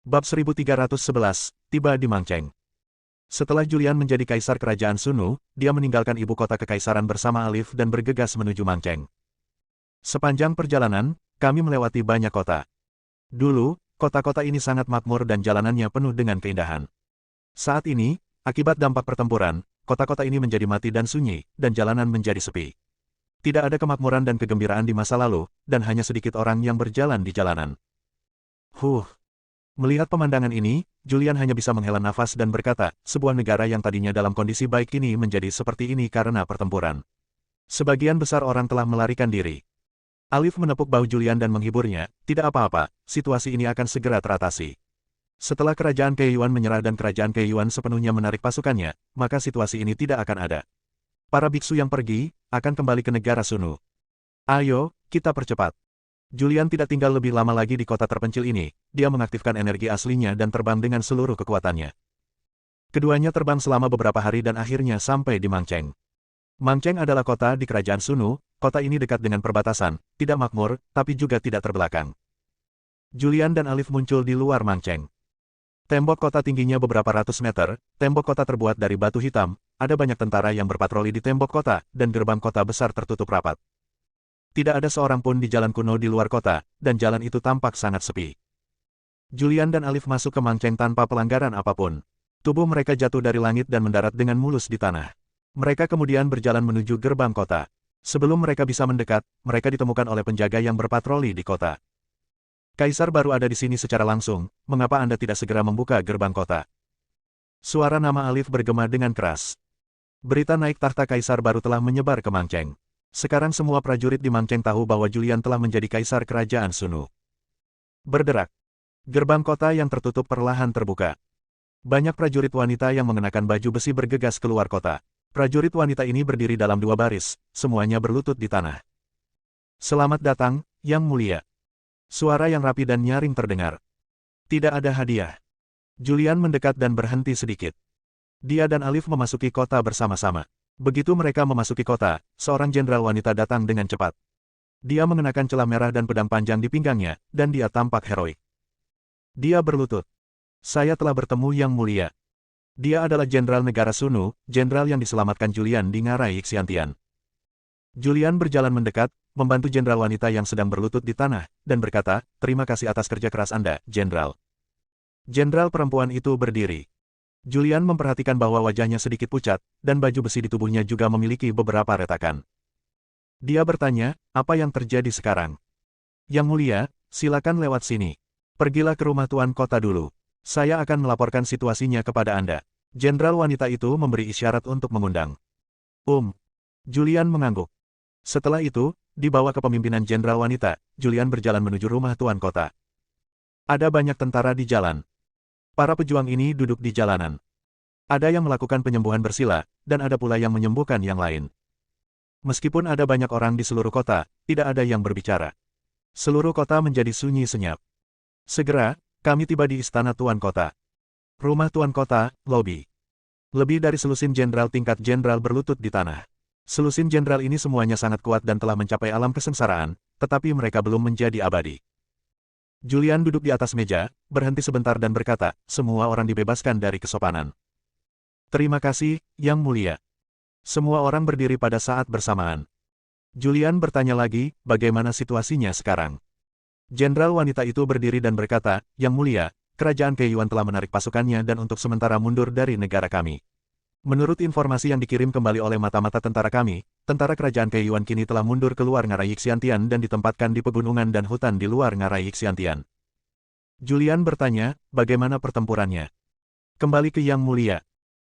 Bab 1311, tiba di Mangcheng. Setelah Julian menjadi kaisar kerajaan Sunu, dia meninggalkan ibu kota kekaisaran bersama Alif dan bergegas menuju Mangcheng. Sepanjang perjalanan, kami melewati banyak kota. Dulu, kota-kota ini sangat makmur dan jalanannya penuh dengan keindahan. Saat ini, akibat dampak pertempuran, kota-kota ini menjadi mati dan sunyi, dan jalanan menjadi sepi. Tidak ada kemakmuran dan kegembiraan di masa lalu, dan hanya sedikit orang yang berjalan di jalanan. Melihat pemandangan ini, Julian hanya bisa menghela nafas dan berkata, sebuah negara yang tadinya dalam kondisi baik kini menjadi seperti ini karena pertempuran. Sebagian besar orang telah melarikan diri. Alif menepuk bahu Julian dan menghiburnya, tidak apa-apa, situasi ini akan segera teratasi. Setelah kerajaan Keiyuan menyerah dan kerajaan Keiyuan sepenuhnya menarik pasukannya, maka situasi ini tidak akan ada. Para biksu yang pergi, akan kembali ke negara Sunu. Ayo, kita percepat. Julian tidak tinggal lebih lama lagi di kota terpencil ini, dia mengaktifkan energi aslinya dan terbang dengan seluruh kekuatannya. Keduanya terbang selama beberapa hari dan akhirnya sampai di Mangcheng. Mangcheng adalah kota di kerajaan Sunu, kota ini dekat dengan perbatasan, tidak makmur, tapi juga tidak terbelakang. Julian dan Alif muncul di luar Mangcheng. Tembok kota tingginya beberapa ratus meter, tembok kota terbuat dari batu hitam, ada banyak tentara yang berpatroli di tembok kota, dan gerbang kota besar tertutup rapat. Tidak ada seorang pun di jalan kuno di luar kota, dan jalan itu tampak sangat sepi. Julian dan Alif masuk ke Mangcheng tanpa pelanggaran apapun. Tubuh mereka jatuh dari langit dan mendarat dengan mulus di tanah. Mereka kemudian berjalan menuju gerbang kota. Sebelum mereka bisa mendekat, mereka ditemukan oleh penjaga yang berpatroli di kota. Kaisar baru ada di sini secara langsung, mengapa Anda tidak segera membuka gerbang kota? Suara nama Alif bergema dengan keras. Berita naik tahta kaisar baru telah menyebar ke Mangcheng. Sekarang semua prajurit di Mangcheng tahu bahwa Julian telah menjadi kaisar kerajaan Sunu. Berderak. Gerbang kota yang tertutup perlahan terbuka. Banyak prajurit wanita yang mengenakan baju besi bergegas keluar kota. Prajurit wanita ini berdiri dalam dua baris, semuanya berlutut di tanah. Selamat datang, Yang Mulia. Suara yang rapi dan nyaring terdengar. Tidak ada hadiah. Julian mendekat dan berhenti sedikit. Dia dan Alif memasuki kota bersama-sama. Begitu mereka memasuki kota, seorang jenderal wanita datang dengan cepat. Dia mengenakan celah merah dan pedang panjang di pinggangnya, dan dia tampak heroik. Dia berlutut. Saya telah bertemu Yang Mulia. Dia adalah jenderal negara Sunu, jenderal yang diselamatkan Julian di ngarai Xiantian. Julian berjalan mendekat, membantu jenderal wanita yang sedang berlutut di tanah, dan berkata, terima kasih atas kerja keras Anda, jenderal. Jenderal perempuan itu berdiri. Julian memperhatikan bahwa wajahnya sedikit pucat, dan baju besi di tubuhnya juga memiliki beberapa retakan. Dia bertanya, apa yang terjadi sekarang? Yang Mulia, silakan lewat sini. Pergilah ke rumah tuan kota dulu. Saya akan melaporkan situasinya kepada Anda. Jenderal wanita itu memberi isyarat untuk mengundang. Julian mengangguk. Setelah itu, di bawah kepemimpinan jenderal wanita, Julian berjalan menuju rumah tuan kota. Ada banyak tentara di jalan. Para pejuang ini duduk di jalanan. Ada yang melakukan penyembuhan bersila, dan ada pula yang menyembuhkan yang lain. Meskipun ada banyak orang di seluruh kota, tidak ada yang berbicara. Seluruh kota menjadi sunyi senyap. Segera, kami tiba di istana tuan kota. Rumah tuan kota, lobi. Lebih dari selusin jenderal tingkat jenderal berlutut di tanah. Selusin jenderal ini semuanya sangat kuat dan telah mencapai alam kesengsaraan, tetapi mereka belum menjadi abadi. Julian duduk di atas meja, berhenti sebentar dan berkata, semua orang dibebaskan dari kesopanan. Terima kasih, Yang Mulia. Semua orang berdiri pada saat bersamaan. Julian bertanya lagi, bagaimana situasinya sekarang? Jenderal wanita itu berdiri dan berkata, Yang Mulia, kerajaan Keiyuan telah menarik pasukannya dan untuk sementara mundur dari negara kami. Menurut informasi yang dikirim kembali oleh mata-mata tentara kami, tentara kerajaan Keiyuan kini telah mundur keluar ngarai Xiantian dan ditempatkan di pegunungan dan hutan di luar ngarai Xiantian. Julian bertanya, bagaimana pertempurannya? Kembali ke Yang Mulia.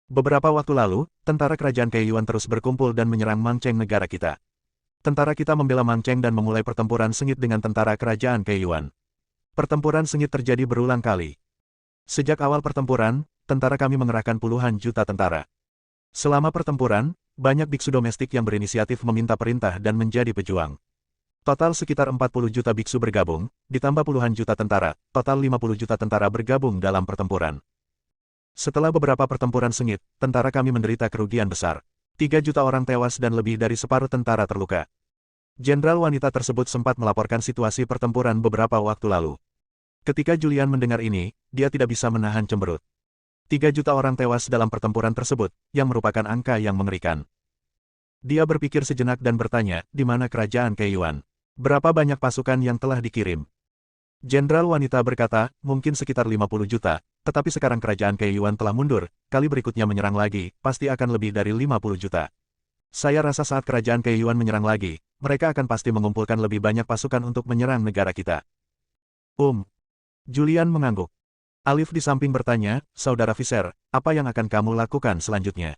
Beberapa waktu lalu, tentara kerajaan Keiyuan terus berkumpul dan menyerang Mangcheng negara kita. Tentara kita membela Mangcheng dan memulai pertempuran sengit dengan tentara kerajaan Keiyuan. Pertempuran sengit terjadi berulang kali. Sejak awal pertempuran, tentara kami mengerahkan puluhan juta tentara. Selama pertempuran, banyak biksu domestik yang berinisiatif meminta perintah dan menjadi pejuang. Total sekitar 40 juta biksu bergabung, ditambah puluhan juta tentara, total 50 juta tentara bergabung dalam pertempuran. Setelah beberapa pertempuran sengit, tentara kami menderita kerugian besar. 3 juta orang tewas dan lebih dari separuh tentara terluka. Jenderal wanita tersebut sempat melaporkan situasi pertempuran beberapa waktu lalu. Ketika Julian mendengar ini, dia tidak bisa menahan cemberut. 3 juta orang tewas dalam pertempuran tersebut, yang merupakan angka yang mengerikan. Dia berpikir sejenak dan bertanya, di mana kerajaan Keiyuan? Berapa banyak pasukan yang telah dikirim? Jenderal wanita berkata, mungkin sekitar 50 juta, tetapi sekarang kerajaan Keiyuan telah mundur, kali berikutnya menyerang lagi, pasti akan lebih dari 50 juta. Saya rasa saat kerajaan Keiyuan menyerang lagi, mereka akan pasti mengumpulkan lebih banyak pasukan untuk menyerang negara kita. Julian mengangguk. Alif di samping bertanya, Saudara Visser, apa yang akan kamu lakukan selanjutnya?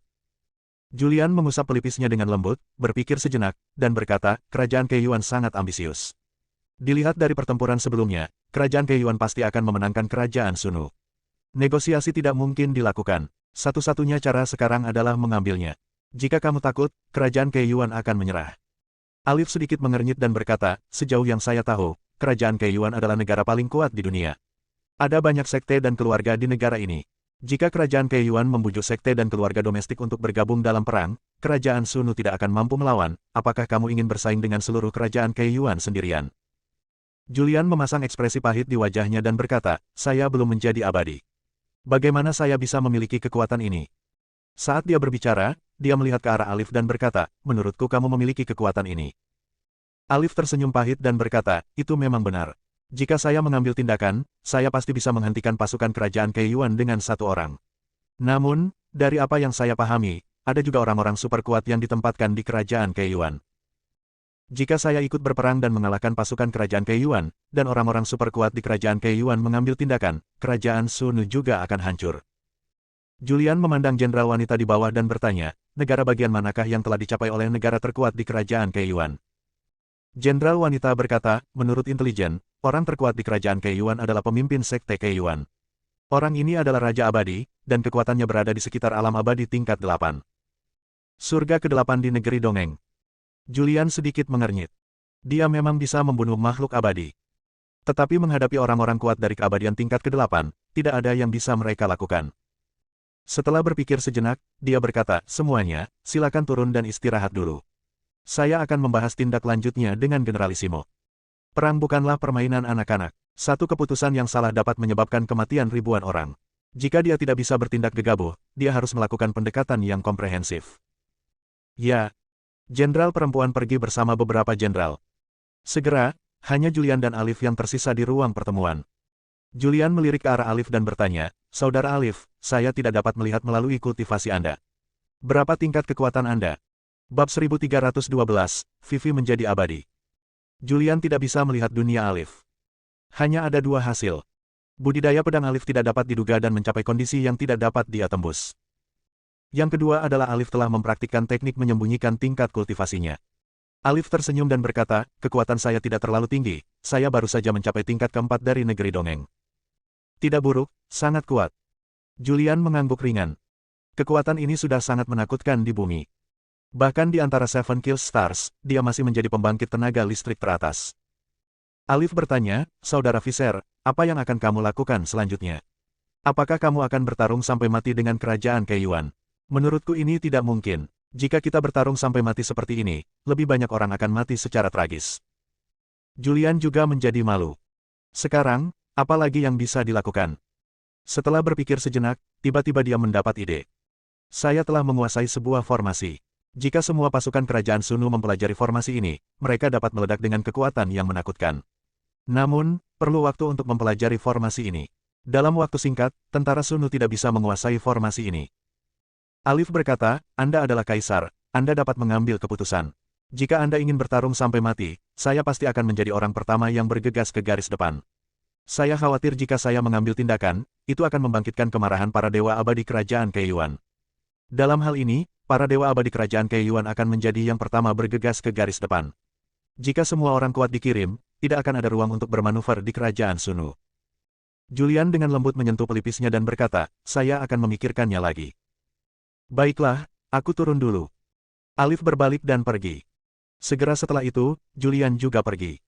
Julian mengusap pelipisnya dengan lembut, berpikir sejenak, dan berkata, kerajaan Keiyuan sangat ambisius. Dilihat dari pertempuran sebelumnya, kerajaan Keiyuan pasti akan memenangkan kerajaan Sunu. Negosiasi tidak mungkin dilakukan. Satu-satunya cara sekarang adalah mengambilnya. Jika kamu takut, kerajaan Keiyuan akan menyerah. Alif sedikit mengernyit dan berkata, sejauh yang saya tahu, kerajaan Keiyuan adalah negara paling kuat di dunia. Ada banyak sekte dan keluarga di negara ini. Jika kerajaan Keiyuan membujuk sekte dan keluarga domestik untuk bergabung dalam perang, kerajaan Sunu tidak akan mampu melawan. Apakah kamu ingin bersaing dengan seluruh kerajaan Keiyuan sendirian? Julian memasang ekspresi pahit di wajahnya dan berkata, saya belum menjadi abadi. Bagaimana saya bisa memiliki kekuatan ini? Saat dia berbicara, dia melihat ke arah Alif dan berkata, menurutku kamu memiliki kekuatan ini. Alif tersenyum pahit dan berkata, itu memang benar. Jika saya mengambil tindakan, saya pasti bisa menghentikan pasukan kerajaan Keiyuan dengan satu orang. Namun, dari apa yang saya pahami, ada juga orang-orang super kuat yang ditempatkan di kerajaan Keiyuan. Jika saya ikut berperang dan mengalahkan pasukan kerajaan Keiyuan, dan orang-orang super kuat di kerajaan Keiyuan mengambil tindakan, kerajaan Sunu juga akan hancur. Julian memandang jenderal wanita di bawah dan bertanya, negara bagian manakah yang telah dicapai oleh negara terkuat di kerajaan Keiyuan? Jenderal wanita berkata, menurut intelijen, orang terkuat di kerajaan Keiyuan adalah pemimpin sekte Keiyuan. Orang ini adalah Raja Abadi, dan kekuatannya berada di sekitar alam abadi tingkat 8. Surga ke-8 di negeri dongeng. Julian sedikit mengernyit. Dia memang bisa membunuh makhluk abadi. Tetapi menghadapi orang-orang kuat dari keabadian tingkat ke-8, tidak ada yang bisa mereka lakukan. Setelah berpikir sejenak, dia berkata, semuanya, silakan turun dan istirahat dulu. Saya akan membahas tindak lanjutnya dengan Generalissimo. Perang bukanlah permainan anak-anak. Satu keputusan yang salah dapat menyebabkan kematian ribuan orang. Jika dia tidak bisa bertindak gegabah, dia harus melakukan pendekatan yang komprehensif. Ya. Jenderal perempuan pergi bersama beberapa jenderal. Segera, hanya Julian dan Alif yang tersisa di ruang pertemuan. Julian melirik ke arah Alif dan bertanya, Saudara Alif, saya tidak dapat melihat melalui kultivasi Anda. Berapa tingkat kekuatan Anda? Bab 1312, Vivi menjadi abadi. Julian tidak bisa melihat dunia Alif. Hanya ada dua hasil. Budidaya pedang Alif tidak dapat diduga dan mencapai kondisi yang tidak dapat dia tembus. Yang kedua adalah Alif telah mempraktikkan teknik menyembunyikan tingkat kultivasinya. Alif tersenyum dan berkata, kekuatan saya tidak terlalu tinggi, saya baru saja mencapai tingkat keempat dari negeri dongeng. Tidak buruk, sangat kuat. Julian mengangguk ringan. Kekuatan ini sudah sangat menakutkan di bumi. Bahkan di antara Seven Kill Stars, dia masih menjadi pembangkit tenaga listrik teratas. Alif bertanya, Saudara Visser, apa yang akan kamu lakukan selanjutnya? Apakah kamu akan bertarung sampai mati dengan kerajaan Keiyuan? Menurutku ini tidak mungkin. Jika kita bertarung sampai mati seperti ini, lebih banyak orang akan mati secara tragis. Julian juga menjadi malu. Sekarang, apa lagi yang bisa dilakukan? Setelah berpikir sejenak, tiba-tiba dia mendapat ide. Saya telah menguasai sebuah formasi. Jika semua pasukan kerajaan Sunu mempelajari formasi ini, mereka dapat meledak dengan kekuatan yang menakutkan. Namun, perlu waktu untuk mempelajari formasi ini. Dalam waktu singkat, tentara Sunu tidak bisa menguasai formasi ini. Alif berkata, Anda adalah kaisar, Anda dapat mengambil keputusan. Jika Anda ingin bertarung sampai mati, saya pasti akan menjadi orang pertama yang bergegas ke garis depan. Saya khawatir jika saya mengambil tindakan, itu akan membangkitkan kemarahan para dewa abadi kerajaan Keiyuan. Dalam hal ini, para dewa abadi kerajaan Keiyuan akan menjadi yang pertama bergegas ke garis depan. Jika semua orang kuat dikirim, tidak akan ada ruang untuk bermanuver di kerajaan Sunu. Julian dengan lembut menyentuh pelipisnya dan berkata, saya akan memikirkannya lagi. Baiklah, aku turun dulu. Alif berbalik dan pergi. Segera setelah itu, Julian juga pergi.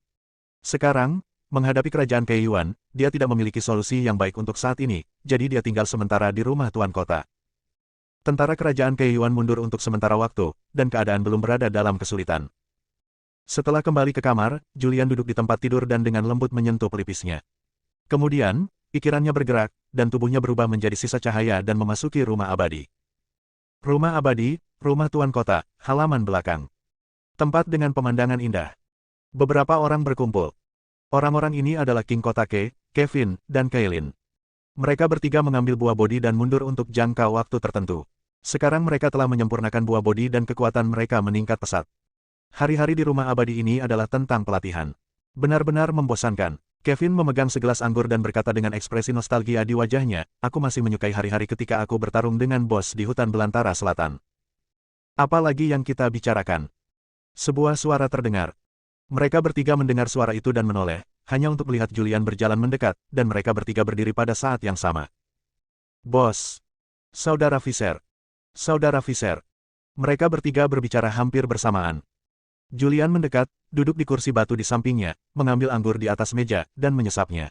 Sekarang, menghadapi kerajaan Keiyuan, dia tidak memiliki solusi yang baik untuk saat ini, jadi dia tinggal sementara di rumah tuan kota. Tentara kerajaan Keiyuan mundur untuk sementara waktu, dan keadaan belum berada dalam kesulitan. Setelah kembali ke kamar, Julian duduk di tempat tidur dan dengan lembut menyentuh pelipisnya. Kemudian, pikirannya bergerak, dan tubuhnya berubah menjadi sisa cahaya dan memasuki rumah abadi. Rumah abadi, rumah tuan kota, halaman belakang. Tempat dengan pemandangan indah. Beberapa orang berkumpul. Orang-orang ini adalah King Kotake, Kevin, dan Kailin. Mereka bertiga mengambil buah bodi dan mundur untuk jangka waktu tertentu. Sekarang mereka telah menyempurnakan buah bodi dan kekuatan mereka meningkat pesat. Hari-hari di rumah abadi ini adalah tentang pelatihan. Benar-benar membosankan. Kevin memegang segelas anggur dan berkata dengan ekspresi nostalgia di wajahnya, aku masih menyukai hari-hari ketika aku bertarung dengan bos di hutan belantara selatan. Apa lagi yang kita bicarakan? Sebuah suara terdengar. Mereka bertiga mendengar suara itu dan menoleh, hanya untuk melihat Julian berjalan mendekat, dan mereka bertiga berdiri pada saat yang sama. Bos. Saudara Visser. Saudara Visser. Mereka bertiga berbicara hampir bersamaan. Julian mendekat, duduk di kursi batu di sampingnya, mengambil anggur di atas meja, dan menyesapnya.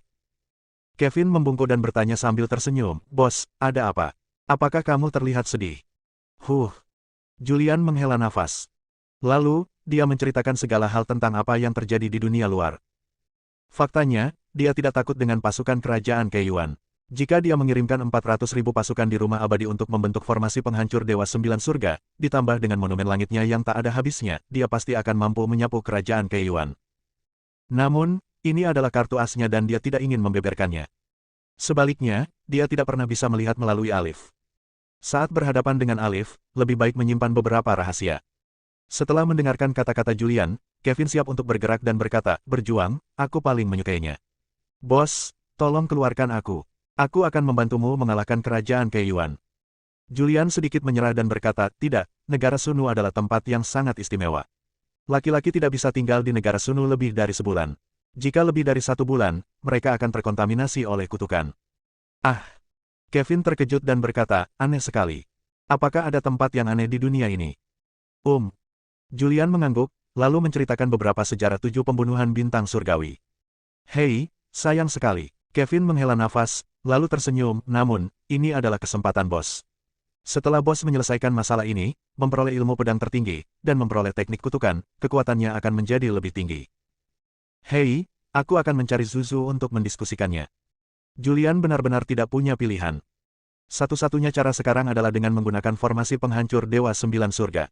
Kevin membungkuk dan bertanya sambil tersenyum, Bos, ada apa? Apakah kamu terlihat sedih? Julian menghela nafas. Lalu, dia menceritakan segala hal tentang apa yang terjadi di dunia luar. Faktanya, dia tidak takut dengan pasukan kerajaan Keiyuan. Jika dia mengirimkan 400.000 pasukan di rumah abadi untuk membentuk formasi penghancur Dewa Sembilan Surga, ditambah dengan monumen langitnya yang tak ada habisnya, dia pasti akan mampu menyapu kerajaan Keiyuan. Namun, ini adalah kartu asnya dan dia tidak ingin membeberkannya. Sebaliknya, dia tidak pernah bisa melihat melalui Alif. Saat berhadapan dengan Alif, lebih baik menyimpan beberapa rahasia. Setelah mendengarkan kata-kata Julian, Kevin siap untuk bergerak dan berkata, berjuang, aku paling menyukainya. Bos, tolong keluarkan aku. Aku akan membantumu mengalahkan kerajaan Keiyuan. Julian sedikit menyerah dan berkata, tidak, negara Sunu adalah tempat yang sangat istimewa. Laki-laki tidak bisa tinggal di negara Sunu lebih dari sebulan. Jika lebih dari 1 bulan, mereka akan terkontaminasi oleh kutukan. Kevin terkejut dan berkata, aneh sekali. Apakah ada tempat yang aneh di dunia ini? Julian mengangguk, lalu menceritakan beberapa sejarah 7 pembunuhan bintang surgawi. Hei, sayang sekali. Kevin menghela nafas, lalu tersenyum, namun, ini adalah kesempatan bos. Setelah bos menyelesaikan masalah ini, memperoleh ilmu pedang tertinggi, dan memperoleh teknik kutukan, kekuatannya akan menjadi lebih tinggi. Hei, aku akan mencari Zuzu untuk mendiskusikannya. Julian benar-benar tidak punya pilihan. Satu-satunya cara sekarang adalah dengan menggunakan formasi penghancur Dewa Sembilan Surga.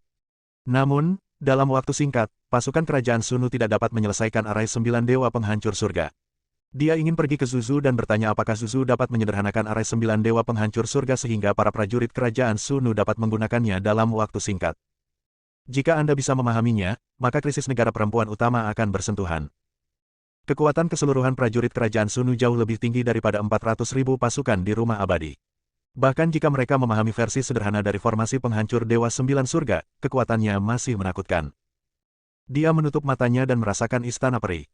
Namun, dalam waktu singkat, pasukan kerajaan Sunu tidak dapat menyelesaikan arai 9 Dewa Penghancur Surga. Dia ingin pergi ke Zuzu dan bertanya apakah Zuzu dapat menyederhanakan arai 9 Dewa Penghancur Surga sehingga para prajurit kerajaan Sunu dapat menggunakannya dalam waktu singkat. Jika Anda bisa memahaminya, maka krisis negara perempuan utama akan bersentuhan. Kekuatan keseluruhan prajurit kerajaan Sunu jauh lebih tinggi daripada 400.000 pasukan di rumah abadi. Bahkan jika mereka memahami versi sederhana dari formasi penghancur Dewa Sembilan Surga, kekuatannya masih menakutkan. Dia menutup matanya dan merasakan istana peri.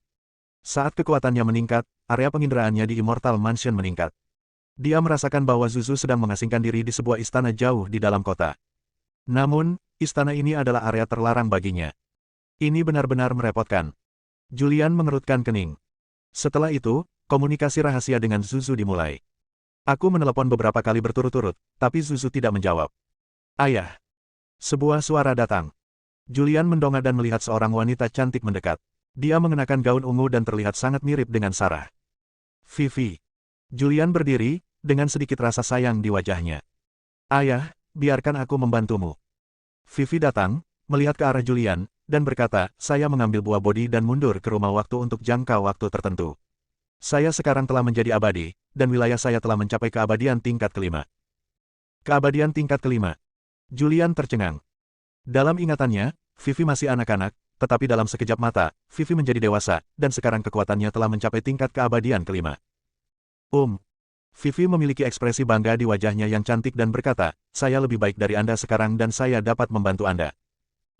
Saat kekuatannya meningkat, area penginderaannya di Immortal Mansion meningkat. Dia merasakan bahwa Zuzu sedang mengasingkan diri di sebuah istana jauh di dalam kota. Namun, istana ini adalah area terlarang baginya. Ini benar-benar merepotkan. Julian mengerutkan kening. Setelah itu, komunikasi rahasia dengan Zuzu dimulai. Aku menelepon beberapa kali berturut-turut, tapi Zuzu tidak menjawab. Ayah. Sebuah suara datang. Julian mendongak dan melihat seorang wanita cantik mendekat. Dia mengenakan gaun ungu dan terlihat sangat mirip dengan Sarah. Vivi. Julian berdiri, dengan sedikit rasa sayang di wajahnya. Ayah, biarkan aku membantumu. Vivi datang, melihat ke arah Julian, dan berkata, saya mengambil buah bodi dan mundur ke rumah waktu untuk jangka waktu tertentu. Saya sekarang telah menjadi abadi, dan wilayah saya telah mencapai keabadian tingkat kelima. Keabadian tingkat kelima. Julian tercengang. Dalam ingatannya, Vivi masih anak-anak, tetapi dalam sekejap mata, Vivi menjadi dewasa, dan sekarang kekuatannya telah mencapai tingkat keabadian kelima. Vivi memiliki ekspresi bangga di wajahnya yang cantik dan berkata, saya lebih baik dari Anda sekarang dan saya dapat membantu Anda.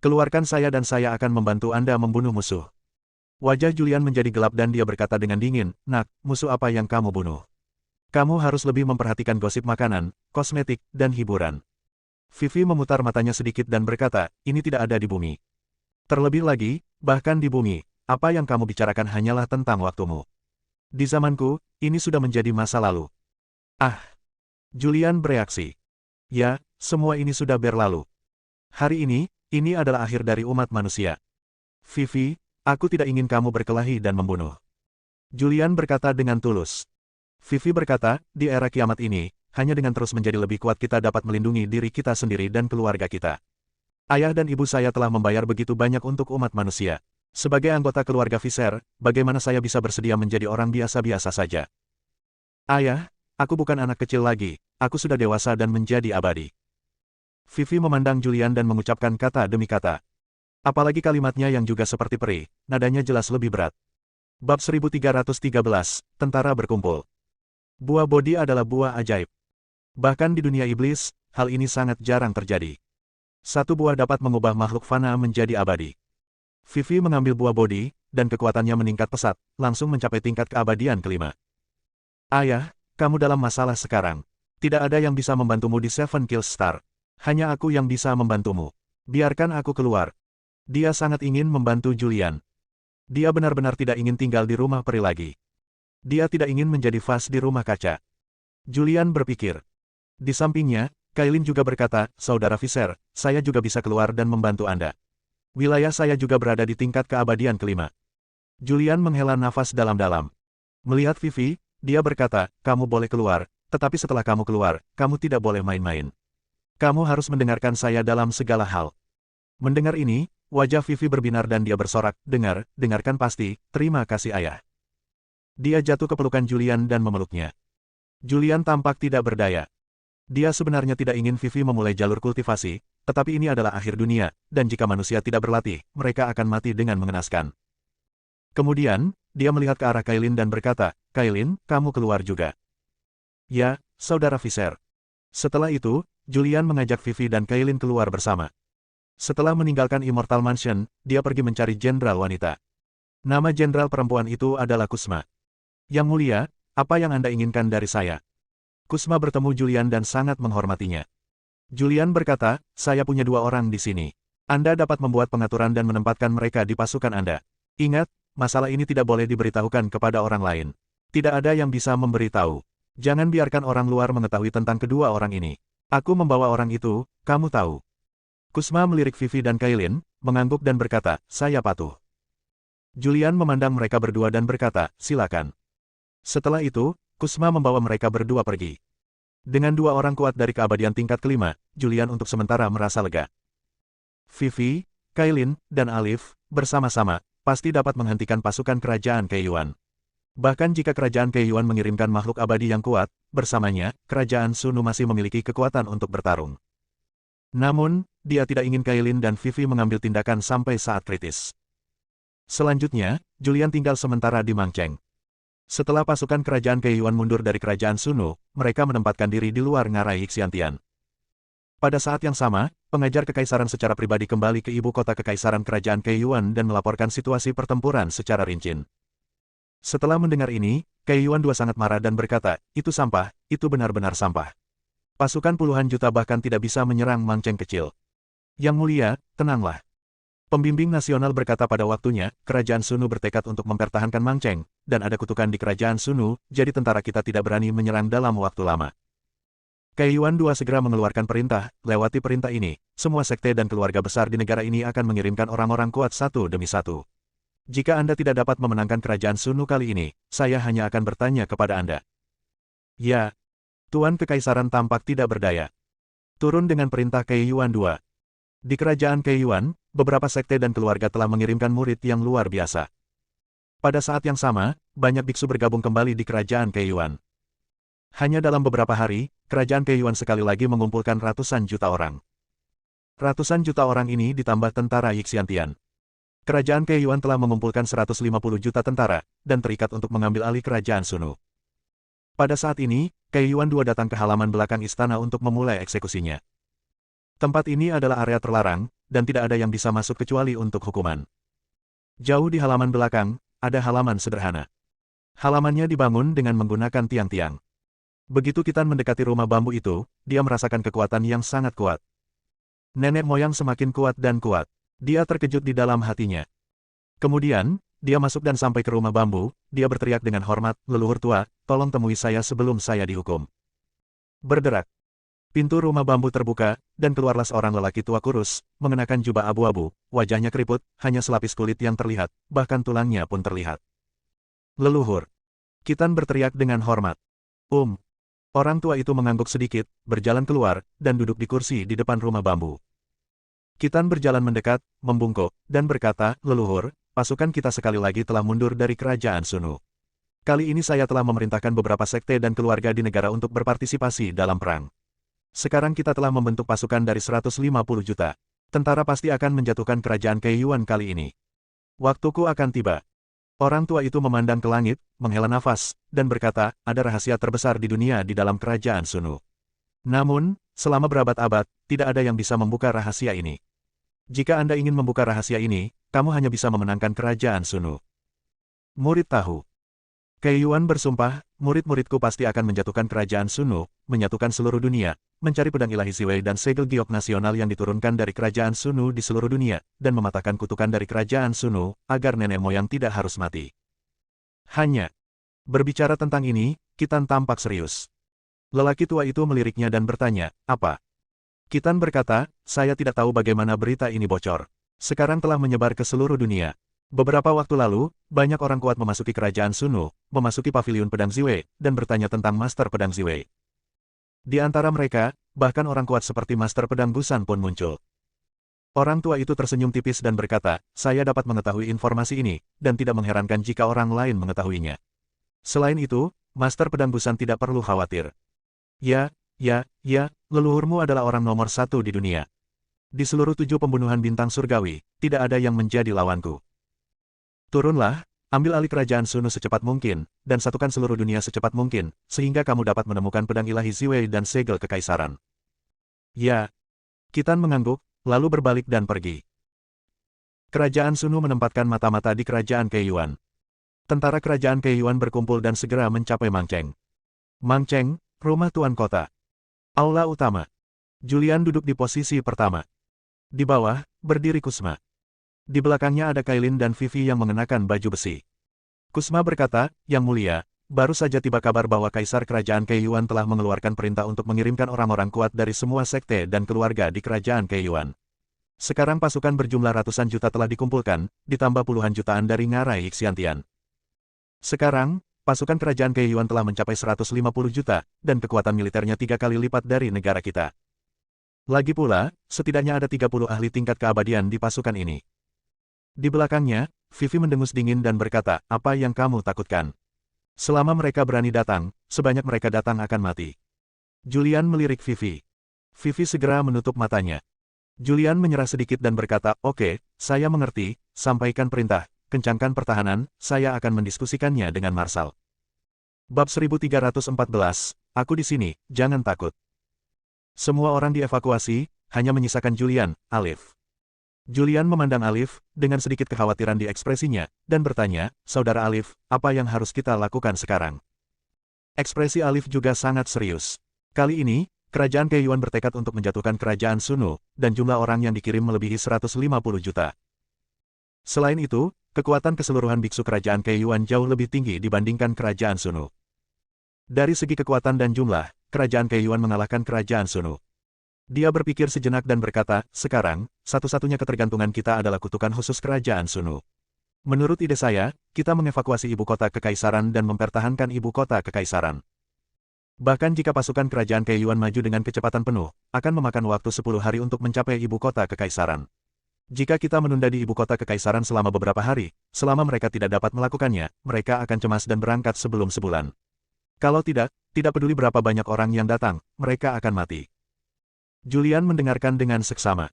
Keluarkan saya dan saya akan membantu Anda membunuh musuh. Wajah Julian menjadi gelap dan dia berkata dengan dingin, nak, musuh apa yang kamu bunuh? Kamu harus lebih memperhatikan gosip makanan, kosmetik, dan hiburan. Vivi memutar matanya sedikit dan berkata, ini tidak ada di bumi. Terlebih lagi, bahkan di bumi, apa yang kamu bicarakan hanyalah tentang waktumu. Di zamanku, ini sudah menjadi masa lalu. Julian bereaksi. Ya, semua ini sudah berlalu. Hari ini adalah akhir dari umat manusia. Vivi, aku tidak ingin kamu berkelahi dan membunuh. Julian berkata dengan tulus. Vivi berkata, di era kiamat ini, hanya dengan terus menjadi lebih kuat kita dapat melindungi diri kita sendiri dan keluarga kita. Ayah dan ibu saya telah membayar begitu banyak untuk umat manusia. Sebagai anggota keluarga Visser, bagaimana saya bisa bersedia menjadi orang biasa-biasa saja? Ayah, aku bukan anak kecil lagi, aku sudah dewasa dan menjadi abadi. Vivi memandang Julian dan mengucapkan kata demi kata. Apalagi kalimatnya yang juga seperti peri, nadanya jelas lebih berat. Bab 1313, Tentara Berkumpul. Buah bodi adalah buah ajaib. Bahkan di dunia iblis, hal ini sangat jarang terjadi. Satu buah dapat mengubah makhluk fana menjadi abadi. Vivi mengambil buah bodi, dan kekuatannya meningkat pesat, langsung mencapai tingkat keabadian kelima. Ayah, kamu dalam masalah sekarang. Tidak ada yang bisa membantumu di Seven Kills Star. Hanya aku yang bisa membantumu. Biarkan aku keluar. Dia sangat ingin membantu Julian. Dia benar-benar tidak ingin tinggal di rumah peri lagi. Dia tidak ingin menjadi vas di rumah kaca. Julian berpikir. Di sampingnya, Kailin juga berkata, Saudara Visser, saya juga bisa keluar dan membantu Anda. Wilayah saya juga berada di tingkat keabadian kelima. Julian menghela nafas dalam-dalam. Melihat Vivi, dia berkata, kamu boleh keluar, tetapi setelah kamu keluar, kamu tidak boleh main-main. Kamu harus mendengarkan saya dalam segala hal. Mendengar ini, wajah Vivi berbinar dan dia bersorak, dengarkan pasti, terima kasih ayah. Dia jatuh ke pelukan Julian dan memeluknya. Julian tampak tidak berdaya. Dia sebenarnya tidak ingin Vivi memulai jalur kultivasi, tetapi ini adalah akhir dunia, dan jika manusia tidak berlatih, mereka akan mati dengan mengenaskan. Kemudian, dia melihat ke arah Kailin dan berkata, Kailin, kamu keluar juga. Ya, Saudara Visser. Setelah itu, Julian mengajak Vivi dan Kailin keluar bersama. Setelah meninggalkan Immortal Mansion, dia pergi mencari jenderal wanita. Nama jenderal perempuan itu adalah Kusma. Yang mulia, apa yang Anda inginkan dari saya? Kusma bertemu Julian dan sangat menghormatinya. Julian berkata, saya punya dua orang di sini. Anda dapat membuat pengaturan dan menempatkan mereka di pasukan Anda. Ingat, masalah ini tidak boleh diberitahukan kepada orang lain. Tidak ada yang bisa memberitahu. Jangan biarkan orang luar mengetahui tentang kedua orang ini. Aku membawa orang itu, kamu tahu. Kusma melirik Vivi dan Kailin, mengangguk dan berkata, saya patuh. Julian memandang mereka berdua dan berkata, silakan. Setelah itu, Kusma membawa mereka berdua pergi. Dengan dua orang kuat dari keabadian tingkat kelima, Julian untuk sementara merasa lega. Vivi, Kailin, dan Alif, bersama-sama, pasti dapat menghentikan pasukan kerajaan Keiyuan. Bahkan jika kerajaan Keiyuan mengirimkan makhluk abadi yang kuat, bersamanya, kerajaan Sunu masih memiliki kekuatan untuk bertarung. Namun, dia tidak ingin Kailin dan Vivi mengambil tindakan sampai saat kritis. Selanjutnya, Julian tinggal sementara di Mangcheng. Setelah pasukan kerajaan Keiyuan mundur dari kerajaan Sunu, mereka menempatkan diri di luar ngarai Xiantian. Pada saat yang sama, pengajar kekaisaran secara pribadi kembali ke ibu kota kekaisaran kerajaan Keiyuan dan melaporkan situasi pertempuran secara rinci. Setelah mendengar ini, Keiyuan II sangat marah dan berkata, itu sampah, itu benar-benar sampah. Pasukan puluhan juta bahkan tidak bisa menyerang Mangcheng kecil. Yang mulia, tenanglah. Pembimbing nasional berkata pada waktunya, kerajaan Sunu bertekad untuk mempertahankan Mangcheng, dan ada kutukan di kerajaan Sunu, jadi tentara kita tidak berani menyerang dalam waktu lama. Keiyuan II segera mengeluarkan perintah, lewati perintah ini, semua sekte dan keluarga besar di negara ini akan mengirimkan orang-orang kuat satu demi satu. Jika Anda tidak dapat memenangkan kerajaan Sunu kali ini, saya hanya akan bertanya kepada Anda. Ya, Tuan Kekaisaran tampak tidak berdaya. Turun dengan perintah Keiyuan II. Di kerajaan Keiyuan, beberapa sekte dan keluarga telah mengirimkan murid yang luar biasa. Pada saat yang sama, banyak biksu bergabung kembali di kerajaan Keiyuan. Hanya dalam beberapa hari, kerajaan Keiyuan sekali lagi mengumpulkan ratusan juta orang. Ratusan juta orang ini ditambah tentara Yixiantian. Kerajaan Keiyuan telah mengumpulkan 150 juta tentara, dan terikat untuk mengambil alih kerajaan Sunu. Pada saat ini, Keiyuan II datang ke halaman belakang istana untuk memulai eksekusinya. Tempat ini adalah area terlarang, dan tidak ada yang bisa masuk kecuali untuk hukuman. Jauh di halaman belakang, ada halaman sederhana. Halamannya dibangun dengan menggunakan tiang-tiang. Begitu Kitan mendekati rumah bambu itu, dia merasakan kekuatan yang sangat kuat. Nenek moyang semakin kuat dan kuat. Dia terkejut di dalam hatinya. Kemudian, dia masuk dan sampai ke rumah bambu, dia berteriak dengan hormat, leluhur tua, tolong temui saya sebelum saya dihukum. Berderak. Pintu rumah bambu terbuka, dan keluarlah seorang lelaki tua kurus, mengenakan jubah abu-abu, wajahnya keriput, hanya selapis kulit yang terlihat, bahkan tulangnya pun terlihat. Leluhur. Kitan berteriak dengan hormat. Orang tua itu mengangguk sedikit, berjalan keluar, dan duduk di kursi di depan rumah bambu. Kitan berjalan mendekat, membungkuk, dan berkata, "Leluhur, pasukan kita sekali lagi telah mundur dari kerajaan Sunu. Kali ini saya telah memerintahkan beberapa sekte dan keluarga di negara untuk berpartisipasi dalam perang. Sekarang kita telah membentuk pasukan dari 150 juta. Tentara pasti akan menjatuhkan kerajaan Keiyuan kali ini. Waktuku akan tiba." Orang tua itu memandang ke langit, menghela nafas, dan berkata, "Ada rahasia terbesar di dunia di dalam kerajaan Sunu. Namun, selama berabad-abad, tidak ada yang bisa membuka rahasia ini. Jika Anda ingin membuka rahasia ini, kamu hanya bisa memenangkan kerajaan Sunu." Murid tahu. Keiyuan bersumpah, murid-muridku pasti akan menjatuhkan kerajaan Sunu, menyatukan seluruh dunia, mencari pedang ilahi Ziwei dan segel giok nasional yang diturunkan dari kerajaan Sunu di seluruh dunia, dan mematahkan kutukan dari kerajaan Sunu, agar nenek moyang tidak harus mati. Hanya berbicara tentang ini, Kitan tampak serius. Lelaki tua itu meliriknya dan bertanya, "Apa?" Kitan berkata, "Saya tidak tahu bagaimana berita ini bocor. Sekarang telah menyebar ke seluruh dunia. Beberapa waktu lalu, banyak orang kuat memasuki kerajaan Sunu, memasuki paviliun pedang Ziwei, dan bertanya tentang Master Pedang Ziwei. Di antara mereka, bahkan orang kuat seperti Master Pedang Busan pun muncul." Orang tua itu tersenyum tipis dan berkata, "Saya dapat mengetahui informasi ini, dan tidak mengherankan jika orang lain mengetahuinya. Selain itu, Master Pedang Busan tidak perlu khawatir. Ya, leluhurmu adalah orang nomor 1 di dunia. Di seluruh 7 pembunuhan bintang surgawi, tidak ada yang menjadi lawanku. Turunlah, ambil alih kerajaan Sunu secepat mungkin, dan satukan seluruh dunia secepat mungkin, sehingga kamu dapat menemukan pedang ilahi Ziwei dan segel kekaisaran." "Ya." Kitan mengangguk, lalu berbalik dan pergi. Kerajaan Sunu menempatkan mata-mata di kerajaan Keiyuan. Tentara kerajaan Keiyuan berkumpul dan segera mencapai Mangcheng. Mangcheng, rumah tuan kota. Aula utama. Julian duduk di posisi pertama. Di bawah, berdiri Kusma. Di belakangnya ada Kailin dan Vivi yang mengenakan baju besi. Kusma berkata, "Yang mulia, baru saja tiba kabar bahwa Kaisar Kerajaan Keiyuan telah mengeluarkan perintah untuk mengirimkan orang-orang kuat dari semua sekte dan keluarga di Kerajaan Keiyuan. Sekarang pasukan berjumlah ratusan juta telah dikumpulkan, ditambah puluhan jutaan dari Ngarai Xiantian. Sekarang, pasukan Kerajaan Keiyuan telah mencapai 150 juta, dan kekuatan militernya 3 kali lipat dari negara kita. Lagi pula, setidaknya ada 30 ahli tingkat keabadian di pasukan ini." Di belakangnya, Vivi mendengus dingin dan berkata, "Apa yang kamu takutkan? Selama mereka berani datang, sebanyak mereka datang akan mati." Julian melirik Vivi. Vivi segera menutup matanya. Julian menyerah sedikit dan berkata, "Oke, saya mengerti, sampaikan perintah, kencangkan pertahanan, saya akan mendiskusikannya dengan Marsal." Bab 1314, "Aku di sini, jangan takut." Semua orang dievakuasi, hanya menyisakan Julian, Alif. Julian memandang Alif, dengan sedikit kekhawatiran di ekspresinya, dan bertanya, "Saudara Alif, apa yang harus kita lakukan sekarang?" Ekspresi Alif juga sangat serius. Kali ini, kerajaan Keiyuan bertekad untuk menjatuhkan kerajaan Sunu, dan jumlah orang yang dikirim melebihi 150 juta. Selain itu, kekuatan keseluruhan biksu kerajaan Keiyuan jauh lebih tinggi dibandingkan kerajaan Sunu. Dari segi kekuatan dan jumlah, kerajaan Keiyuan mengalahkan kerajaan Sunu. Dia berpikir sejenak dan berkata, "Sekarang, satu-satunya ketergantungan kita adalah kutukan khusus kerajaan Sunu. Menurut ide saya, kita mengevakuasi ibu kota kekaisaran dan mempertahankan ibu kota kekaisaran. Bahkan jika pasukan kerajaan Keiyuan maju dengan kecepatan penuh, akan memakan waktu 10 hari untuk mencapai ibu kota kekaisaran. Jika kita menunda di ibu kota kekaisaran selama beberapa hari, selama mereka tidak dapat melakukannya, mereka akan cemas dan berangkat sebelum sebulan. Kalau tidak peduli berapa banyak orang yang datang, mereka akan mati." Julian mendengarkan dengan seksama.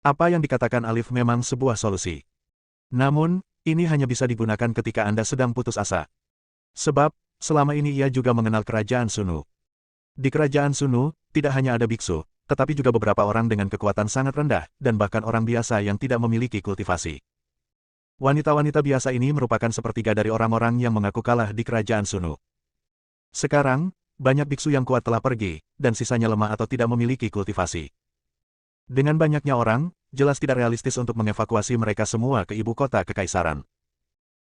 Apa yang dikatakan Alif memang sebuah solusi. Namun, ini hanya bisa digunakan ketika Anda sedang putus asa. Sebab, selama ini ia juga mengenal kerajaan Sunu. Di kerajaan Sunu, tidak hanya ada biksu, tetapi juga beberapa orang dengan kekuatan sangat rendah, dan bahkan orang biasa yang tidak memiliki kultivasi. Wanita-wanita biasa ini merupakan sepertiga dari orang-orang yang mengaku kalah di kerajaan Sunu. Sekarang, banyak biksu yang kuat telah pergi, dan sisanya lemah atau tidak memiliki kultivasi. Dengan banyaknya orang, jelas tidak realistis untuk mengevakuasi mereka semua ke ibu kota kekaisaran.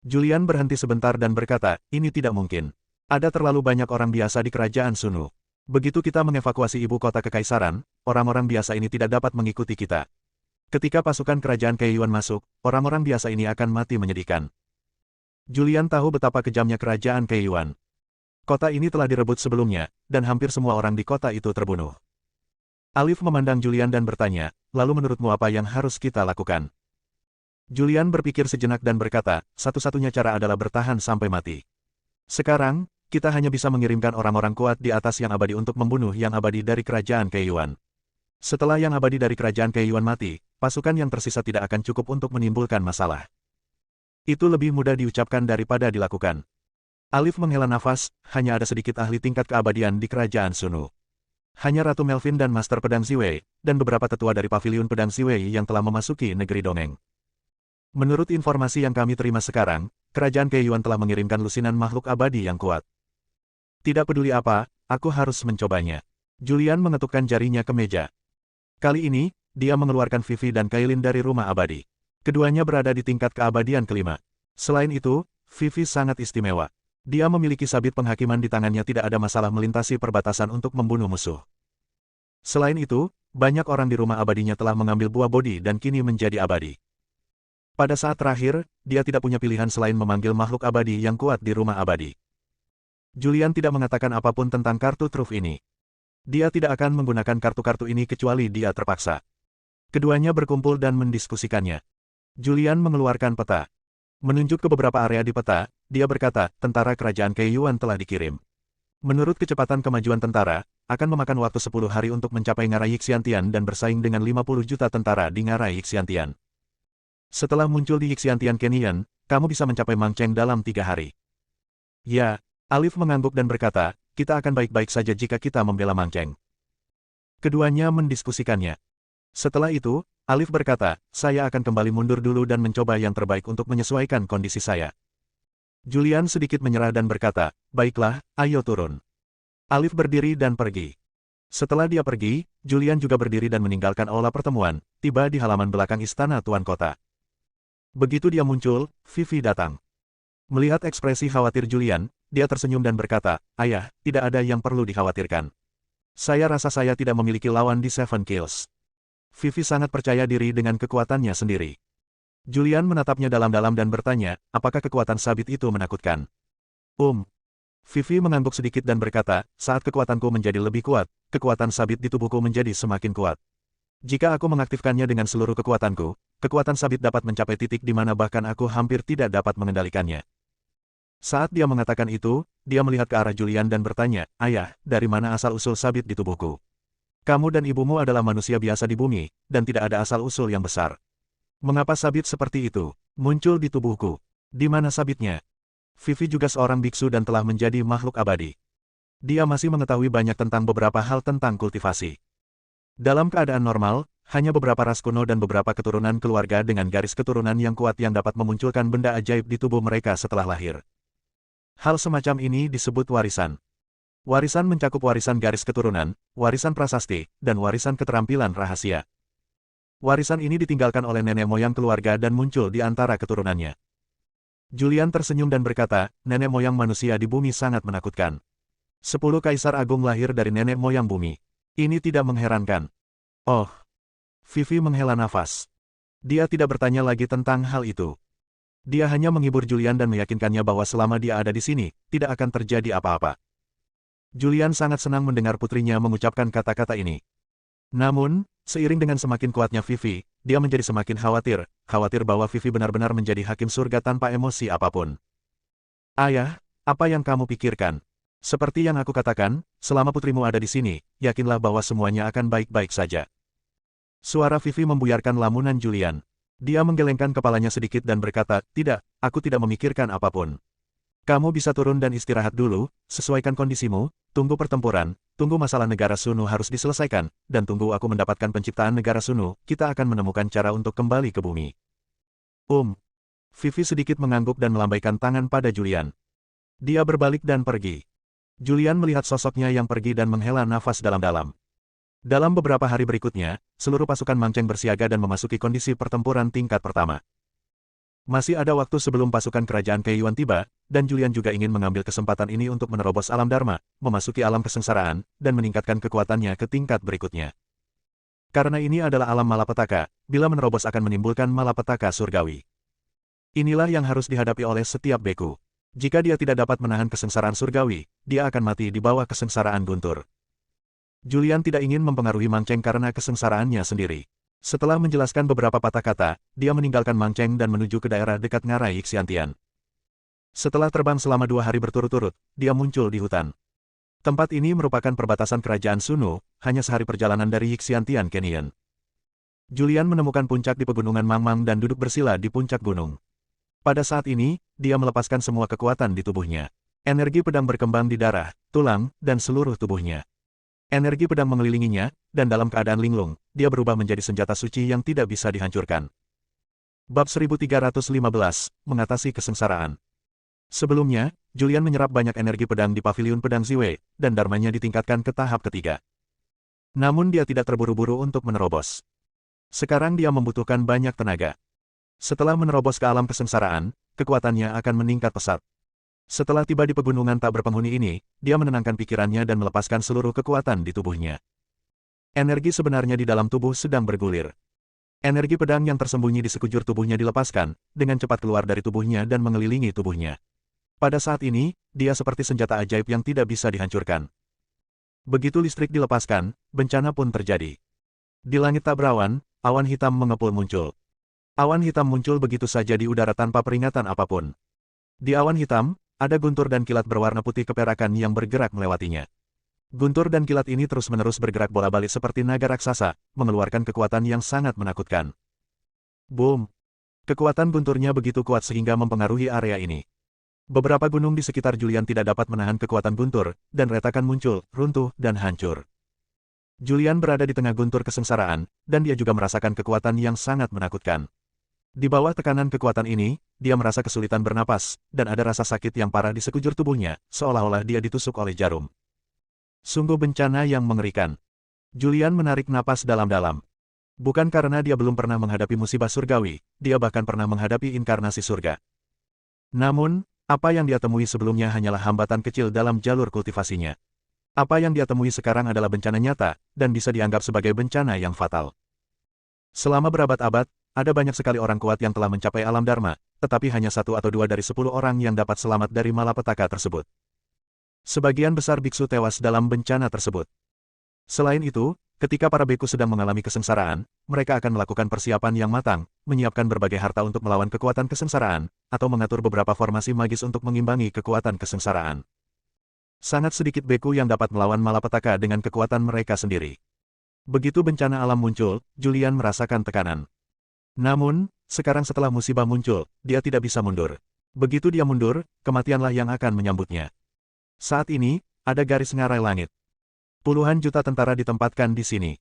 Julian berhenti sebentar dan berkata, "Ini tidak mungkin. Ada terlalu banyak orang biasa di kerajaan Sunu. Begitu kita mengevakuasi ibu kota kekaisaran, orang-orang biasa ini tidak dapat mengikuti kita. Ketika pasukan kerajaan Keiyuan masuk, orang-orang biasa ini akan mati menyedihkan." Julian tahu betapa kejamnya kerajaan Keiyuan. Kota ini telah direbut sebelumnya, dan hampir semua orang di kota itu terbunuh. Alif memandang Julian dan bertanya, lalu menurutmu apa yang harus kita lakukan? Julian berpikir sejenak dan berkata, satu-satunya cara adalah bertahan sampai mati. Sekarang, kita hanya bisa mengirimkan orang-orang kuat di atas yang abadi untuk membunuh yang abadi dari kerajaan Keiyuan. Setelah yang abadi dari kerajaan Keiyuan mati, pasukan yang tersisa tidak akan cukup untuk menimbulkan masalah. Itu lebih mudah diucapkan daripada dilakukan. Alif menghela nafas, hanya ada sedikit ahli tingkat keabadian di kerajaan Sunu. Hanya Ratu Melvin dan Master Pedang Ziwei, dan beberapa tetua dari Paviliun Pedang Ziwei yang telah memasuki negeri dongeng. Menurut informasi yang kami terima sekarang, kerajaan Keiyuan telah mengirimkan lusinan makhluk abadi yang kuat. Tidak peduli apa, aku harus mencobanya. Julian mengetukkan jarinya ke meja. Kali ini, dia mengeluarkan Vivi dan Kailin dari rumah abadi. Keduanya berada di tingkat keabadian kelima. Selain itu, Vivi sangat istimewa. Dia memiliki sabit penghakiman di tangannya, tidak ada masalah melintasi perbatasan untuk membunuh musuh. Selain itu, banyak orang di rumah abadinya telah mengambil buah bodi dan kini menjadi abadi. Pada saat terakhir, dia tidak punya pilihan selain memanggil makhluk abadi yang kuat di rumah abadi. Julian tidak mengatakan apapun tentang kartu truf ini. Dia tidak akan menggunakan kartu-kartu ini kecuali dia terpaksa. Keduanya berkumpul dan mendiskusikannya. Julian mengeluarkan peta. Menunjuk ke beberapa area di peta, dia berkata, tentara kerajaan Keiyuan telah dikirim. Menurut kecepatan kemajuan tentara, akan memakan waktu 10 hari untuk mencapai Ngarai Yixiantian dan bersaing dengan 50 juta tentara di Ngarai Yixiantian. Setelah muncul di Yixiantian Canyon, kamu bisa mencapai Mangcheng dalam 3 hari. Ya, Alif mengangguk dan berkata, kita akan baik-baik saja jika kita membela Mangcheng. Keduanya mendiskusikannya. Setelah itu, Alif berkata, saya akan kembali mundur dulu dan mencoba yang terbaik untuk menyesuaikan kondisi saya. Julian sedikit menyerah dan berkata, baiklah, ayo turun. Alif berdiri dan pergi. Setelah dia pergi, Julian juga berdiri dan meninggalkan aula pertemuan, tiba di halaman belakang istana Tuan Kota. Begitu dia muncul, Vivi datang. Melihat ekspresi khawatir Julian, dia tersenyum dan berkata, ayah, tidak ada yang perlu dikhawatirkan. Saya rasa saya tidak memiliki lawan di Seven Kills. Vivi sangat percaya diri dengan kekuatannya sendiri. Julian menatapnya dalam-dalam dan bertanya, apakah kekuatan sabit itu menakutkan? Vivi mengangguk sedikit dan berkata, saat kekuatanku menjadi lebih kuat, kekuatan sabit di tubuhku menjadi semakin kuat. Jika aku mengaktifkannya dengan seluruh kekuatanku, kekuatan sabit dapat mencapai titik di mana bahkan aku hampir tidak dapat mengendalikannya. Saat dia mengatakan itu, dia melihat ke arah Julian dan bertanya, ayah, dari mana asal-usul sabit di tubuhku? Kamu dan ibumu adalah manusia biasa di bumi, dan tidak ada asal-usul yang besar. Mengapa sabit seperti itu muncul di tubuhku? Di mana sabitnya? Vivi juga seorang biksu dan telah menjadi makhluk abadi. Dia masih mengetahui banyak tentang beberapa hal tentang kultivasi. Dalam keadaan normal, hanya beberapa ras kuno dan beberapa keturunan keluarga dengan garis keturunan yang kuat yang dapat memunculkan benda ajaib di tubuh mereka setelah lahir. Hal semacam ini disebut warisan. Warisan mencakup warisan garis keturunan, warisan prasasti, dan warisan keterampilan rahasia. Warisan ini ditinggalkan oleh nenek moyang keluarga dan muncul di antara keturunannya. Julian tersenyum dan berkata, nenek moyang manusia di bumi sangat menakutkan. 10 kaisar agung lahir dari nenek moyang bumi. Ini tidak mengherankan. Oh. Vivi menghela nafas. Dia tidak bertanya lagi tentang hal itu. Dia hanya menghibur Julian dan meyakinkannya bahwa selama dia ada di sini, tidak akan terjadi apa-apa. Julian sangat senang mendengar putrinya mengucapkan kata-kata ini. Namun, seiring dengan semakin kuatnya Vivi, dia menjadi semakin khawatir bahwa Vivi benar-benar menjadi hakim surga tanpa emosi apapun. Ayah, apa yang kamu pikirkan? Seperti yang aku katakan, selama putrimu ada di sini, yakinlah bahwa semuanya akan baik-baik saja. Suara Vivi membuyarkan lamunan Julian. Dia menggelengkan kepalanya sedikit dan berkata, tidak, aku tidak memikirkan apapun. Kamu bisa turun dan istirahat dulu, sesuaikan kondisimu, tunggu pertempuran, tunggu masalah negara Sunu harus diselesaikan, dan tunggu aku mendapatkan penciptaan negara Sunu, kita akan menemukan cara untuk kembali ke bumi. Vivi sedikit mengangguk dan melambaikan tangan pada Julian. Dia berbalik dan pergi. Julian melihat sosoknya yang pergi dan menghela nafas dalam-dalam. Dalam beberapa hari berikutnya, seluruh pasukan Mangcheng bersiaga dan memasuki kondisi pertempuran tingkat pertama. Masih ada waktu sebelum pasukan kerajaan Keiyuan tiba, dan Julian juga ingin mengambil kesempatan ini untuk menerobos alam Dharma, memasuki alam kesengsaraan, dan meningkatkan kekuatannya ke tingkat berikutnya. Karena ini adalah alam malapetaka, bila menerobos akan menimbulkan malapetaka surgawi. Inilah yang harus dihadapi oleh setiap beku. Jika dia tidak dapat menahan kesengsaraan surgawi, dia akan mati di bawah kesengsaraan guntur. Julian tidak ingin mempengaruhi Mang Cheng karena kesengsaraannya sendiri. Setelah menjelaskan beberapa patah kata, dia meninggalkan Mang Cheng dan menuju ke daerah dekat ngarai Xiantian. Setelah terbang selama 2 hari berturut-turut, dia muncul di hutan. Tempat ini merupakan perbatasan kerajaan Sunu, hanya sehari perjalanan dari Xiantian Canyon. Julian menemukan puncak di pegunungan Mangmang dan duduk bersila di puncak gunung. Pada saat ini, dia melepaskan semua kekuatan di tubuhnya. Energi pedang berkembang di darah, tulang, dan seluruh tubuhnya. Energi pedang mengelilinginya, dan dalam keadaan linglung, dia berubah menjadi senjata suci yang tidak bisa dihancurkan. Bab 1315, Mengatasi Kesengsaraan. Sebelumnya, Julian menyerap banyak energi pedang di paviliun pedang Ziwei, dan dharmanya ditingkatkan ke tahap ketiga. Namun dia tidak terburu-buru untuk menerobos. Sekarang dia membutuhkan banyak tenaga. Setelah menerobos ke alam kesengsaraan, kekuatannya akan meningkat pesat. Setelah tiba di pegunungan tak berpenghuni ini, dia menenangkan pikirannya dan melepaskan seluruh kekuatan di tubuhnya. Energi sebenarnya di dalam tubuh sedang bergulir. Energi pedang yang tersembunyi di sekujur tubuhnya dilepaskan, dengan cepat keluar dari tubuhnya dan mengelilingi tubuhnya. Pada saat ini, dia seperti senjata ajaib yang tidak bisa dihancurkan. Begitu listrik dilepaskan, bencana pun terjadi. Di langit tak berawan, awan hitam mengepul muncul. Awan hitam muncul begitu saja di udara tanpa peringatan apapun. Di awan hitam, ada guntur dan kilat berwarna putih keperakan yang bergerak melewatinya. Guntur dan kilat ini terus-menerus bergerak bola-balik seperti naga raksasa, mengeluarkan kekuatan yang sangat menakutkan. Boom! Kekuatan gunturnya begitu kuat sehingga mempengaruhi area ini. Beberapa gunung di sekitar Julian tidak dapat menahan kekuatan guntur, dan retakan muncul, runtuh, dan hancur. Julian berada di tengah guntur kesengsaraan, dan dia juga merasakan kekuatan yang sangat menakutkan. Di bawah tekanan kekuatan ini, dia merasa kesulitan bernapas, dan ada rasa sakit yang parah di sekujur tubuhnya, seolah-olah dia ditusuk oleh jarum. Sungguh bencana yang mengerikan. Julian menarik napas dalam-dalam. Bukan karena dia belum pernah menghadapi musibah surgawi, dia bahkan pernah menghadapi inkarnasi surga. Namun, apa yang dia temui sebelumnya hanyalah hambatan kecil dalam jalur kultivasinya. Apa yang dia temui sekarang adalah bencana nyata, dan bisa dianggap sebagai bencana yang fatal. Selama berabad-abad, ada banyak sekali orang kuat yang telah mencapai alam Dharma, tetapi hanya 1 atau 2 dari 10 orang yang dapat selamat dari malapetaka tersebut. Sebagian besar biksu tewas dalam bencana tersebut. Selain itu, ketika para bhikkhu sedang mengalami kesengsaraan, mereka akan melakukan persiapan yang matang, menyiapkan berbagai harta untuk melawan kekuatan kesengsaraan, atau mengatur beberapa formasi magis untuk mengimbangi kekuatan kesengsaraan. Sangat sedikit bhikkhu yang dapat melawan malapetaka dengan kekuatan mereka sendiri. Begitu bencana alam muncul, Julian merasakan tekanan. Namun, sekarang setelah musibah muncul, dia tidak bisa mundur. Begitu dia mundur, kematianlah yang akan menyambutnya. Saat ini, ada garis ngarai langit. Puluhan juta tentara ditempatkan di sini.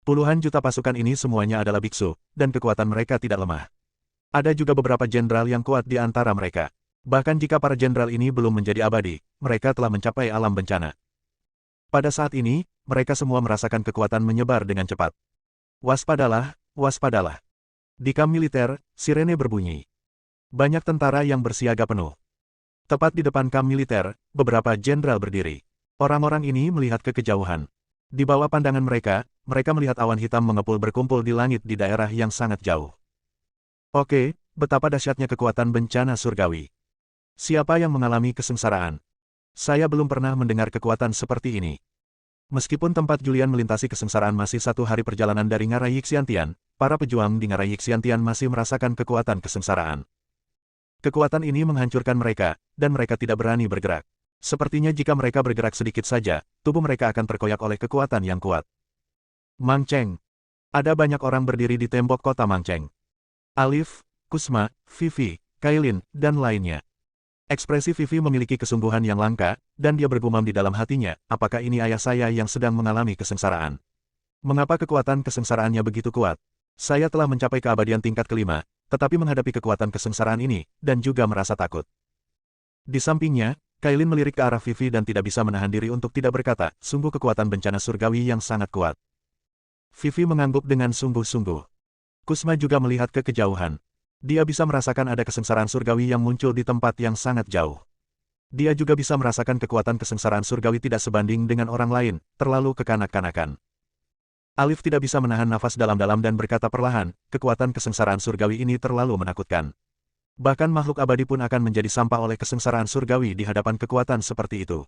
Puluhan juta pasukan ini semuanya adalah biksu, dan kekuatan mereka tidak lemah. Ada juga beberapa jenderal yang kuat di antara mereka. Bahkan jika para jenderal ini belum menjadi abadi, mereka telah mencapai alam bencana. Pada saat ini, mereka semua merasakan kekuatan menyebar dengan cepat. Waspadalah, waspadalah. Di kamp militer, sirene berbunyi. Banyak tentara yang bersiaga penuh. Tepat di depan kamp militer, beberapa jenderal berdiri. Orang-orang ini melihat ke kejauhan. Di bawah pandangan mereka, mereka melihat awan hitam mengepul berkumpul di langit di daerah yang sangat jauh. Oke, betapa dahsyatnya kekuatan bencana surgawi. Siapa yang mengalami kesengsaraan? Saya belum pernah mendengar kekuatan seperti ini. Meskipun tempat Julian melintasi kesengsaraan masih 1 hari perjalanan dari ngarai Xiantian, para pejuang di ngarai Xiantian masih merasakan kekuatan kesengsaraan. Kekuatan ini menghancurkan mereka, dan mereka tidak berani bergerak. Sepertinya jika mereka bergerak sedikit saja, tubuh mereka akan terkoyak oleh kekuatan yang kuat. Mang Cheng. Ada banyak orang berdiri di tembok kota Mang Cheng. Alif, Kusma, Vivi, Kailin, dan lainnya. Ekspresi Vivi memiliki kesungguhan yang langka, dan dia bergumam di dalam hatinya, apakah ini ayah saya yang sedang mengalami kesengsaraan? Mengapa kekuatan kesengsaraannya begitu kuat? Saya telah mencapai keabadian tingkat kelima, tetapi menghadapi kekuatan kesengsaraan ini, dan juga merasa takut. Di sampingnya, Kailin melirik ke arah Vivi dan tidak bisa menahan diri untuk tidak berkata, sungguh kekuatan bencana surgawi yang sangat kuat. Vivi mengangguk dengan sungguh-sungguh. Kusma juga melihat ke kejauhan. Dia bisa merasakan ada kesengsaraan surgawi yang muncul di tempat yang sangat jauh. Dia juga bisa merasakan kekuatan kesengsaraan surgawi tidak sebanding dengan orang lain, terlalu kekanak-kanakan. Alif tidak bisa menahan nafas dalam-dalam dan berkata perlahan, kekuatan kesengsaraan surgawi ini terlalu menakutkan. Bahkan makhluk abadi pun akan menjadi sampah oleh kesengsaraan surgawi di hadapan kekuatan seperti itu.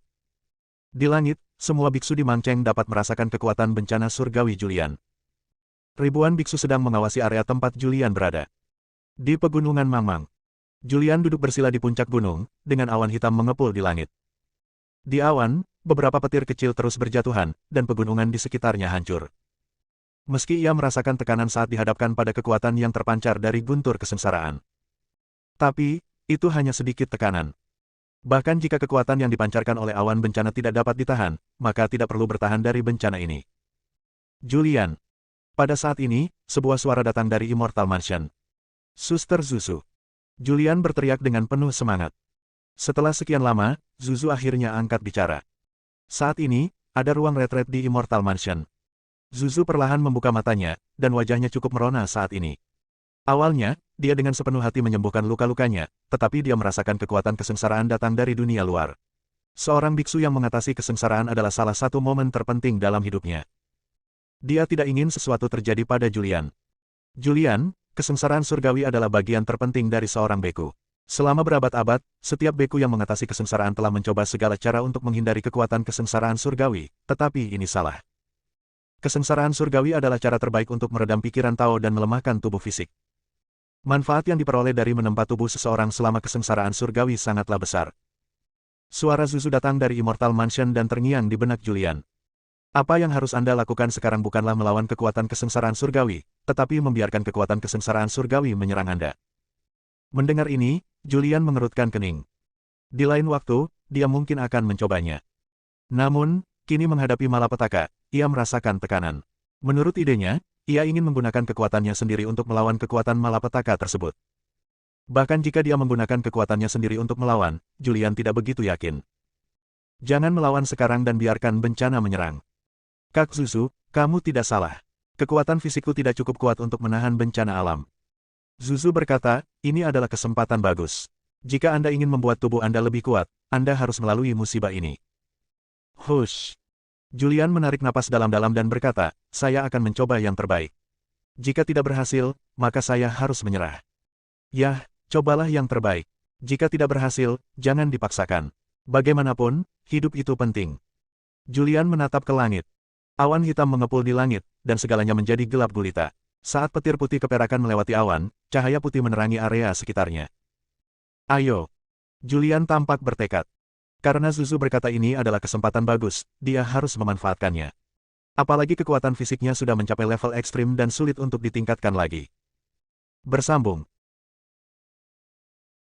Di langit, semua biksu di Mangcheng dapat merasakan kekuatan bencana surgawi Julian. Ribuan biksu sedang mengawasi area tempat Julian berada. Di pegunungan Mangmang, Julian duduk bersila di puncak gunung, dengan awan hitam mengepul di langit. Di awan, beberapa petir kecil terus berjatuhan, dan pegunungan di sekitarnya hancur. Meski ia merasakan tekanan saat dihadapkan pada kekuatan yang terpancar dari guntur kesengsaraan. Tapi, itu hanya sedikit tekanan. Bahkan jika kekuatan yang dipancarkan oleh awan bencana tidak dapat ditahan, maka tidak perlu bertahan dari bencana ini. Julian. Pada saat ini, sebuah suara datang dari Immortal Mansion. Suster Zuzu. Julian berteriak dengan penuh semangat. Setelah sekian lama, Zuzu akhirnya angkat bicara. Saat ini, ada ruang retret di Immortal Mansion. Zuzu perlahan membuka matanya, dan wajahnya cukup merona saat ini. Awalnya, dia dengan sepenuh hati menyembuhkan luka-lukanya, tetapi dia merasakan kekuatan kesengsaraan datang dari dunia luar. Seorang biksu yang mengatasi kesengsaraan adalah salah satu momen terpenting dalam hidupnya. Dia tidak ingin sesuatu terjadi pada Julian. Julian, kesengsaraan surgawi adalah bagian terpenting dari seorang beku. Selama berabad-abad, setiap beku yang mengatasi kesengsaraan telah mencoba segala cara untuk menghindari kekuatan kesengsaraan surgawi, tetapi ini salah. Kesengsaraan surgawi adalah cara terbaik untuk meredam pikiran Tao dan melemahkan tubuh fisik. Manfaat yang diperoleh dari menempa tubuh seseorang selama kesengsaraan surgawi sangatlah besar. Suara Zuzu datang dari Immortal Mansion dan terngiang di benak Julian. Apa yang harus Anda lakukan sekarang bukanlah melawan kekuatan kesengsaraan surgawi, tetapi membiarkan kekuatan kesengsaraan surgawi menyerang Anda. Mendengar ini, Julian mengerutkan kening. Di lain waktu, dia mungkin akan mencobanya. Namun, kini menghadapi malapetaka, ia merasakan tekanan. Menurut idenya, ia ingin menggunakan kekuatannya sendiri untuk melawan kekuatan malapetaka tersebut. Bahkan jika dia menggunakan kekuatannya sendiri untuk melawan, Julian tidak begitu yakin. Jangan melawan sekarang dan biarkan bencana menyerang. Kak Zuzu, kamu tidak salah. Kekuatan fisikku tidak cukup kuat untuk menahan bencana alam. Zuzu berkata, ini adalah kesempatan bagus. Jika Anda ingin membuat tubuh Anda lebih kuat, Anda harus melalui musibah ini. Hush. Julian menarik napas dalam-dalam dan berkata, saya akan mencoba yang terbaik. Jika tidak berhasil, maka saya harus menyerah. Yah, cobalah yang terbaik. Jika tidak berhasil, jangan dipaksakan. Bagaimanapun, hidup itu penting. Julian menatap ke langit. Awan hitam mengepul di langit, dan segalanya menjadi gelap gulita. Saat petir putih keperakan melewati awan, cahaya putih menerangi area sekitarnya. Ayo. Julian tampak bertekad. Karena Zuzu berkata ini adalah kesempatan bagus, dia harus memanfaatkannya. Apalagi kekuatan fisiknya sudah mencapai level ekstrim dan sulit untuk ditingkatkan lagi. Bersambung.